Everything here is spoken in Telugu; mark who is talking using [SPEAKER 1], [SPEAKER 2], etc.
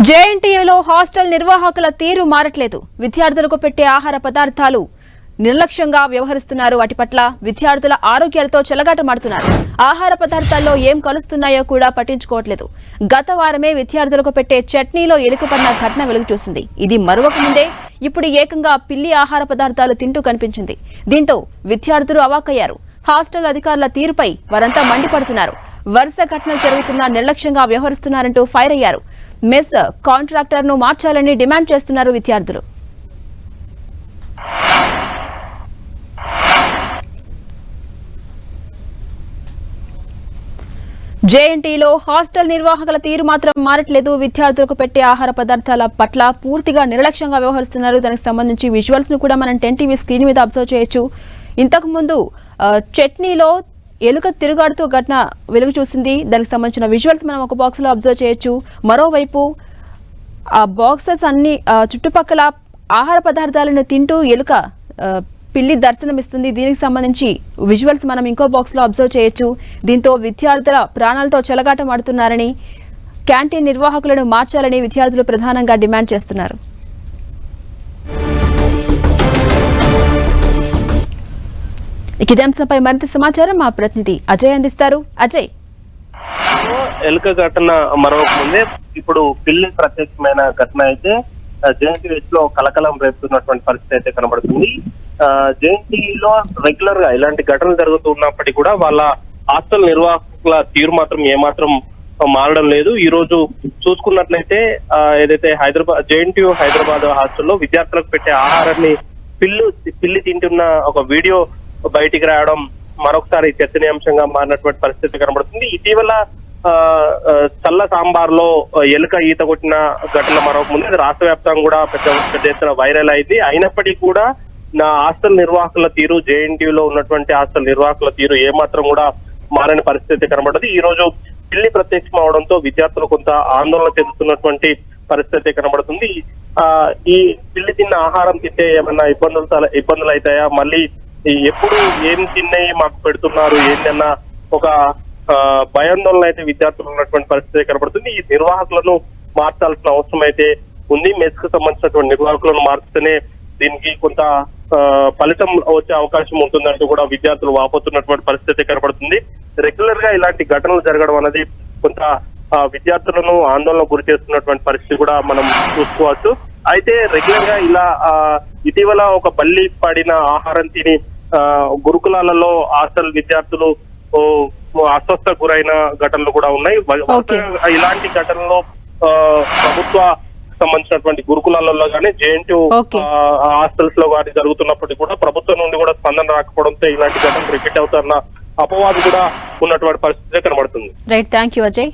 [SPEAKER 1] జేఎన్టీయూలో హాస్టల్ నిర్వాహకుల తీరు మారట్లేదు. విద్యార్థులకు పెట్టే ఆహార పదార్థాలు నిర్లక్ష్యంగా వ్యవహరిస్తున్నారు. వాటి పట్ల విద్యార్థుల ఆరోగ్యాలతో చెలగాటమాడుతున్నారు. ఆహార పదార్థాల్లో ఏం కలుస్తున్నాయో కూడా పట్టించుకోవట్లేదు. గత వారమే విద్యార్థులకు పెట్టే చట్నీలో ఎలుకపడిన ఘటన వెలుగు చూసింది. ఇది మరొక ముందే ఇప్పుడు ఏకంగా పిల్లి ఆహార పదార్థాలు తింటూ కనిపించింది. దీంతో విద్యార్థులు అవాక్కయ్యారు. హాస్టల్ అధికారుల తీరుపై వారంతా మండిపడుతున్నారు. వరుస ఘటనలు జరుగుతున్నా నిర్లక్ష్యంగా వ్యవహరిస్తున్నారంటూ ఫైర్ అయ్యారు. మెస్ కాంట్రాక్టర్ ను మార్చాలని డిమాండ్ చేస్తున్నారు విద్యార్థులు. జేఎన్టీలో హాస్టల్ నిర్వాహకుల తీరు మాత్రం మారట్లేదు. విద్యార్థులకు పెట్టే ఆహార పదార్థాల పట్ల పూర్తిగా నిర్లక్ష్యంగా వ్యవహరిస్తున్నారు. దానికి సంబంధించి విజువల్స్ ను కూడా మనం 10 టీవీ స్క్రీన్ మీద అబ్జర్వ్ చేయొచ్చు. ఇంతకు ముందు చట్నీలో ఎలుక తిరుగాడుతూ ఘటన వెలుగు చూసింది. దానికి సంబంధించిన విజువల్స్ మనం ఒక బాక్స్ లో అబ్జర్వ్ చేయొచ్చు. మరోవైపు ఆ బాక్సెస్ అన్ని చుట్టుపక్కల ఆహార పదార్థాలను తింటూ ఎలుక పిల్లి దర్శనమిస్తుంది. దీనికి సంబంధించి విజువల్స్ మనం ఇంకో బాక్స్ లో అబ్జర్వ్ చేయొచ్చు. దీంతో విద్యార్థుల ప్రాణాలతో చెలగాటమాడుతున్నారని, క్యాంటీన్ నిర్వాహకులను మార్చాలని విద్యార్థులు ప్రధానంగా డిమాండ్ చేస్తున్నారు. ఇదే అంశంపై మరింత సమాచారం మా ప్రతినిధి అజయ్ అందిస్తారు. అజయ్,
[SPEAKER 2] ఎలుక ఘటన మరొక ముందే ఇప్పుడు పిల్లి ప్రత్యేకమైన ఘటన అయితే జేఎన్టీయూహెచ్ లో కలకలం రేపుతున్నటువంటి పరిస్థితి అయితే కనబడుతుంది. జేఎన్టీయూలో రెగ్యులర్ గా ఇలాంటి ఘటనలు జరుగుతున్నప్పటికీ కూడా వాళ్ళ హాస్టల్ నిర్వాహకుల తీరు మాత్రం ఏమాత్రం మారడం లేదు. ఈ రోజు చూసుకున్నట్లయితే ఏదైతే జేఎన్టీయూ హైదరాబాద్ హాస్టల్లో విద్యార్థులకు పెట్టే ఆహారాన్ని పిల్లి తింటున్న ఒక వీడియో బయటికి రావడం మరొకసారి చర్చనీయాంశంగా మారినటువంటి పరిస్థితి కనబడుతుంది. ఇటీవల చల్ల సాంబార్ లో ఎలుక ఈత కొట్టిన ఘటన మరొక ముందు అది రాష్ట్ర వ్యాప్తంగా కూడా పెద్ద ఎత్తున వైరల్ అయింది. అయినప్పటికీ కూడా నా హాస్టల్ నిర్వాహకుల తీరు, జేఎన్టీయూలో ఉన్నటువంటి హాస్టల్ నిర్వాహకుల తీరు ఏమాత్రం కూడా మారని పరిస్థితి కనబడుతుంది. ఈ రోజు పిల్లి ప్రత్యక్షం అవడంతో విద్యార్థులు కొంత ఆందోళన చెందుతున్నటువంటి పరిస్థితి కనబడుతుంది. ఈ పిల్లి తిన్న ఆహారం తింటే ఏమన్నా ఇబ్బందులు అవుతాయా, మళ్ళీ ఎప్పుడు ఏం తిన్నాయి మాకు పెడుతున్నారు ఏంటన్నా ఒక భయాందోళన అయితే విద్యార్థులు ఉన్నటువంటి పరిస్థితి కనబడుతుంది. ఈ నిర్వాహకులను మార్చాల్సిన అవసరం అయితే ఉంది. మెస్ కు సంబంధించినటువంటి నిర్వాహకులను మార్చితేనే దీనికి కొంత ఫలితం వచ్చే అవకాశం ఉంటుందంటూ కూడా విద్యార్థులు వాపోతున్నటువంటి పరిస్థితి కనబడుతుంది. రెగ్యులర్ గా ఇలాంటి ఘటనలు జరగడం అనేది కొంత విద్యార్థులను ఆందోళన గురి చేస్తున్నటువంటి పరిస్థితి కూడా మనం చూసుకోవచ్చు. అయితే రెగ్యులర్ గా ఇలా ఇటీవల ఒక బల్లి పడిన ఆహారం తిని గురుకులాలలో హాస్టల్ విద్యార్థులు అస్వస్థ గురైన ఘటనలు కూడా ఉన్నాయి. ఇలాంటి ఘటనలో ప్రభుత్వ సంబంధించినటువంటి గురుకులాలలో కానీ జేఎన్టీయూ హాస్టల్స్ లో కానీ జరుగుతున్నప్పటికీ కూడా ప్రభుత్వం నుండి కూడా స్పందన రాకపోవడంతో ఇలాంటి ఘటనలు రిపీట్ అవుతున్న అపవాదు కూడా ఉన్నటువంటి పరిస్థితి కనబడుతుంది.
[SPEAKER 1] Right, thank you Ajay.